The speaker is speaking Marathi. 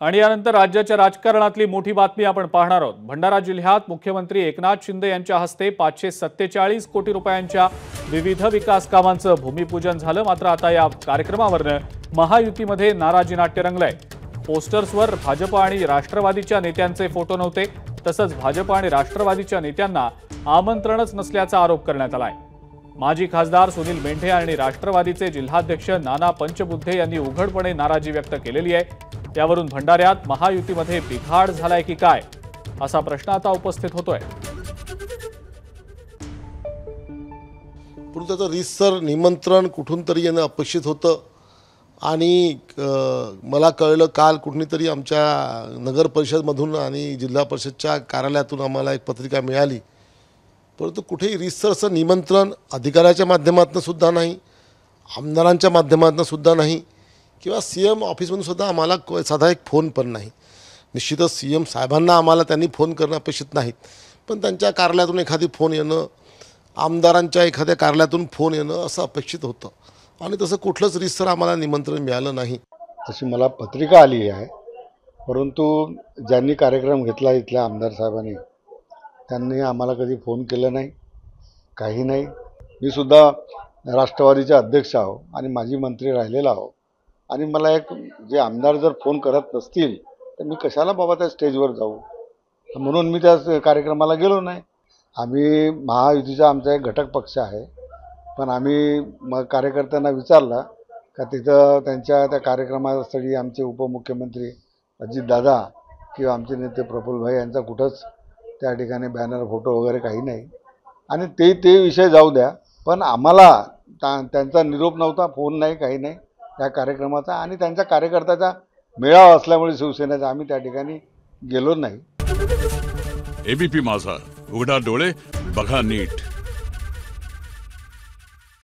आणि यानंतर राज्याच्या राजकारणातली मोठी बातमी आपण पाहणार आहोत। भंडारा जिल्ह्यात मुख्यमंत्री एकनाथ शिंदे यांच्या हस्ते 547 कोटी रुपयांच्या विविध विकास कामांचं भूमिपूजन झालं। मात्र आता या कार्यक्रमावरनं महायुतीमध्ये नाराजी नाट्य रंगलंय। पोस्टर्सवर भाजप आणि राष्ट्रवादीच्या नेत्यांचे फोटो नव्हते, तसंच भाजप आणि राष्ट्रवादीच्या नेत्यांना आमंत्रणच नसल्याचा आरोप करण्यात आलाय। माजी खासदार सुनील मेंढे आणि राष्ट्रवादीचे जिल्हाध्यक्ष नाना पंचबुद्धे यांनी उघडपणे नाराजी व्यक्त केलेली आहे। त्यावरून भंडाऱ्यात महायुतीमध्ये बिघाड झालाय की काय, असा प्रश्न आता उपस्थित होतोय। पण त्याचं रीतसर निमंत्रण कुठून तरी येणं अपेक्षित होतं आणि मला कळलं काल कुठूनतरी आमच्या नगर परिषदमधून आणि जिल्हा परिषदच्या कार्यालयातून आम्हाला एक पत्रिका मिळाली, परंतु कुठेही रीतसर असं निमंत्रण अधिकाऱ्याच्या माध्यमातून सुद्धा नाही, आमदारांच्या माध्यमातून सुद्धा नाही, किंवा सीएम ऑफिसमधून सुद्धा आम्हाला साधा एक फोन पण नाही। निश्चितच सीएम साहेबांना आम्हाला त्यांनी फोन करणं अपेक्षित नाहीत, पण त्यांच्या कार्यालयातून एखादी फोन येणं, आमदारांच्या एखाद्या कार्यालयातून फोन येणं असं अपेक्षित होतं आणि तसं कुठलंच रीतसर आम्हाला निमंत्रण मिळालं नाही। तशी मला पत्रिका आली आहे, परंतु ज्यांनी कार्यक्रम घेतला इथल्या आमदार साहेबांनी त्यांनी आम्हाला कधी फोन केला नाही, काही नाही। मी सुद्धा राष्ट्रवादीचे अध्यक्ष आहो आणि माजी मंत्री राहिलेला आहो आणि मला एक जे आमदार जर फोन करत नसतील तर मी कशाला बाबा त्या स्टेजवर जाऊ, म्हणून मी त्या कार्यक्रमाला गेलो नाही। आम्ही महायुतीचा आमचा एक घटक पक्ष आहे, पण आम्ही कार्यकर्त्यांना विचारलं का तिथं त्यांच्या त्या कार्यक्रमास्थळी आमचे उपमुख्यमंत्री अजितदादा किंवा आमचे नेते प्रफुल्लभाई यांचा कुठंच त्या ठिकाणी बॅनर फोटो वगैरे काही नाही आणि ते विषय जाऊ द्या, पण आम्हाला त्यांचा निरोप नव्हता, फोन नाही, काही नाही त्या कार्यक्रमाचा आणि त्यांच्या कार्यकर्त्याचा मेळावा असल्यामुळे शिवसेनेचा आम्ही त्या ठिकाणी गेलो नाही। एबीपी माझा, उघडा डोळे बघा नीट।